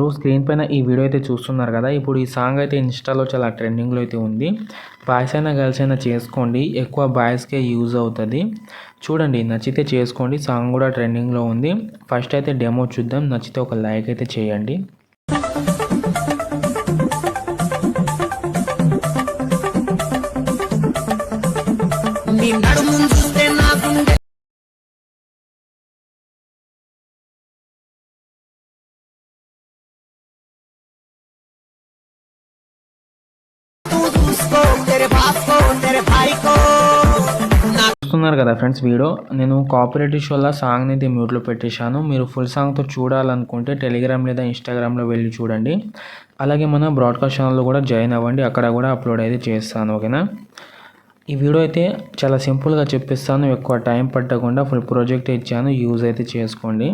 మీరు స్క్రీన్ పైన ఈ వీడియో అయితే చూస్తున్నారు కదా. ఇప్పుడు ఈ సాంగ్ అయితే ఇన్స్టాలో చాలా ట్రెండింగ్లో అయితే ఉంది. బాయ్స్ అయినా గర్ల్స్ అయినా చేసుకోండి, ఎక్కువ బాయ్స్కే యూజ్ అవుతుంది. చూడండి, నచ్చితే చేసుకోండి. సాంగ్ కూడా ట్రెండింగ్లో ఉంది. ఫస్ట్ అయితే డెమో చూద్దాం. నచ్చితే ఒక లైక్ అయితే చేయండి. చూస్తున్నారు కదా ఫ్రెండ్స్ వీడియో. నేను కాపీరైట్ ఇష్యూల సాంగ్ని అయితే మ్యూట్లో పెట్టేశాను. మీరు ఫుల్ సాంగ్తో చూడాలనుకుంటే టెలిగ్రామ్ లేదా ఇన్స్టాగ్రామ్లో వెళ్ళి చూడండి. అలాగే మన బ్రాడ్కాస్ట్ ఛానల్లో కూడా జాయిన్ అవ్వండి, అక్కడ కూడా అప్లోడ్ అయితే చేస్తాను. ఓకేనా. ఈ వీడియో అయితే చాలా సింపుల్గా చెప్పిస్తాను, ఎక్కువ టైం పట్టకుండా ఫుల్ ప్రాజెక్ట్ ఇచ్చాను. యూజ్ అయితే చేసుకోండి.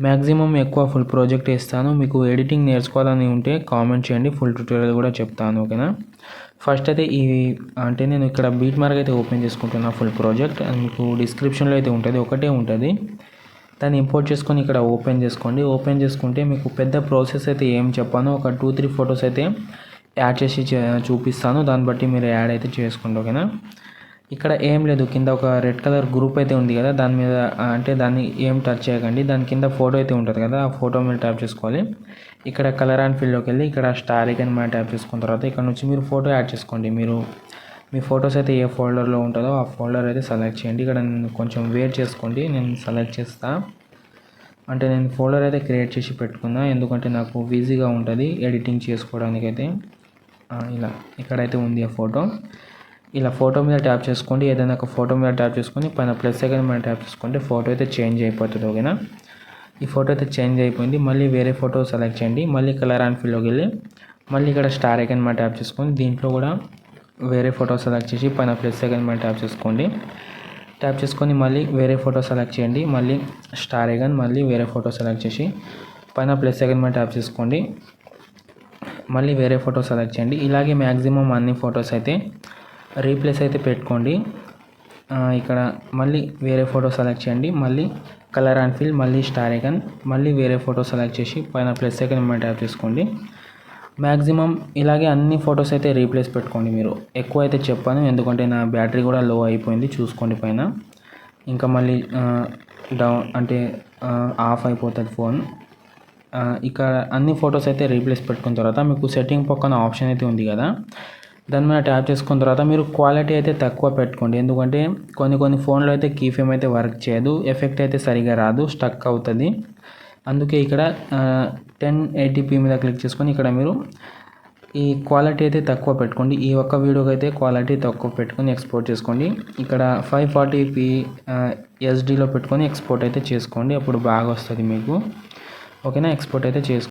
మ్యాక్సిమం ఎక్కువ ఫుల్ ప్రాజెక్ట్ ఇస్తాను. మీకు ఎడిటింగ్ నేర్చుకోవాలని ఉంటే కామెంట్ చేయండి, ఫుల్ ట్యూటోరియల్ కూడా చెప్తాను. ఓకేనా. ఫస్ట్ అయితే అంటే నేను ఇక్కడ బీట్ మార్క్ అయితే ఓపెన్ చేసుకుంటున్నా. ఫుల్ ప్రాజెక్ట్ మీకు డిస్క్రిప్షన్లో అయితే ఉంటుంది, ఒకటే ఉంటుంది. దాన్ని ఇంపోర్ట్ చేసుకొని ఇక్కడ ఓపెన్ చేసుకోండి. ఓపెన్ చేసుకుంటే మీకు పెద్ద ప్రాసెస్ అయితే ఏం చెప్పాను, ఒక 2-3 ఫొటోస్ అయితే యాడ్ చేసి చూపిస్తాను. దాన్ని బట్టి మీరు యాడ్ అయితే చేసుకోండి. ఓకేనా. ఇక్కడ ఏం లేదు, కింద ఒక రెడ్ కలర్ గ్రూప్ అయితే ఉంది కదా, దాని మీద అంటే దాన్ని ఏం టచ్ చేయకండి. దాని కింద ఫోటో అయితే ఉంటుంది కదా, ఆ ఫోటో మీద ట్యాప్ చేసుకోవాలి. ఇక్కడ కలర్ అండ్ ఫీల్డ్లోకి వెళ్ళి ఇక్కడ స్టార్ ఐకాన్ మీద ట్యాప్ చేసుకున్న తర్వాత ఇక్కడ నుంచి మీరు ఫోటో యాడ్ చేసుకోండి. మీరు మీ ఫొటోస్ అయితే ఏ ఫోల్డర్లో ఉంటుందో ఆ ఫోల్డర్ అయితే సెలెక్ట్ చేయండి. ఇక్కడ నేను కొంచెం వెయిట్ చేసుకోండి, నేను సెలెక్ట్ చేస్తా. అంటే నేను ఫోల్డర్ అయితే క్రియేట్ చేసి పెట్టుకున్నా, ఎందుకంటే నాకు ఈజీగా ఉంటుంది ఎడిటింగ్ చేసుకోవడానికైతే. ఇలా ఇక్కడైతే ఉంది ఆ ఫోటో. ఇలా ఫోటో మీద ట్యాప్ చేసుకోండి. ఏదైనా ఒక ఫోటో మీద ట్యాప్ చేసుకొని పైన ప్లస్ ఐకాన్ మీద ట్యాప్ చేసుకుంటే ఫోటో అయితే చేంజ్ అయిపోతుంది. ఓకేనా. ఈ ఫోటో అయితే చేంజ్ అయిపోయింది. మళ్ళీ వేరే ఫోటో సెలెక్ట్ చేయండి. మళ్ళీ కలర్ అండ్ ఫీల్డ్లోకి వెళ్ళి మళ్ళీ ఇక్కడ స్టార్ ఐకాన్ మీద ట్యాప్ చేసుకొని దీంట్లో కూడా వేరే ఫోటో సెలెక్ట్ చేసి పైన ప్లస్ ఐకాన్ మీద ట్యాప్ చేసుకోండి. ట్యాప్ చేసుకొని మళ్ళీ వేరే ఫోటో సెలెక్ట్ చేయండి. మళ్ళీ స్టార్ ఐకాన్, మళ్ళీ వేరే ఫోటో సెలెక్ట్ చేసి పైన ప్లస్ ఐకాన్ మీద ట్యాప్ చేసుకోండి. మళ్ళీ వేరే ఫోటో సెలెక్ట్ చేయండి. ఇలాగే మ్యాక్సిమం అన్ని ఫొటోస్ అయితే రీప్లేస్ అయితే పెట్టుకోండి. ఇక్కడ మళ్ళీ వేరే ఫోటో సెలెక్ట్ చేయండి. మళ్ళీ కలర్ అండ్ ఫీల్, మళ్ళీ స్టార్ ఐకాన్, మళ్ళీ వేరే ఫోటో సెలెక్ట్ చేసి పైన ప్లస్ ఐకాన్ మీద ట్యాప్ చేసుకోండి. మ్యాక్సిమం ఇలాగే అన్ని ఫొటోస్ అయితే రీప్లేస్ పెట్టుకోండి. మీరు ఎక్కువ అయితే చెప్పాను, ఎందుకంటే నా బ్యాటరీ కూడా లో అయిపోయింది. చూసుకోండి పైన. ఇంకా మళ్ళీ డౌన్ అంటే ఆఫ్ అయిపోతుంది ఫోన్. ఇక్కడ అన్ని ఫొటోస్ అయితే రీప్లేస్ పెట్టుకున్న తర్వాత మీకు సెట్టింగ్ పక్కన ఆప్షన్ అయితే ఉంది కదా, దాని మీద ట్యాప్ చేసుకున్న తర్వాత మీరు క్వాలిటీ అయితే తక్కువ పెట్టుకోండి. ఎందుకంటే కొన్ని ఫోన్లో అయితే కీ ఫ్రేమ్ అయితే వర్క్ చేయదు, ఎఫెక్ట్ అయితే సరిగా రాదు, స్టక్ అవుతుంది. అందుకే ఇక్కడ 1080p మీద క్లిక్ చేసుకొని ఇక్కడ మీరు ఈ క్వాలిటీ అయితే తక్కువ పెట్టుకోండి. ఈ ఒక్క వీడియోకి అయితే క్వాలిటీ తక్కువ పెట్టుకొని ఎక్స్పోర్ట్ చేసుకోండి. ఇక్కడ 540p SDలో పెట్టుకొని ఎక్స్పోర్ట్ అయితే చేసుకోండి, అప్పుడు బాగా వస్తుంది మీకు. ఓకేనా. ఎక్స్పోర్ట్ అయితే చేసుకోండి.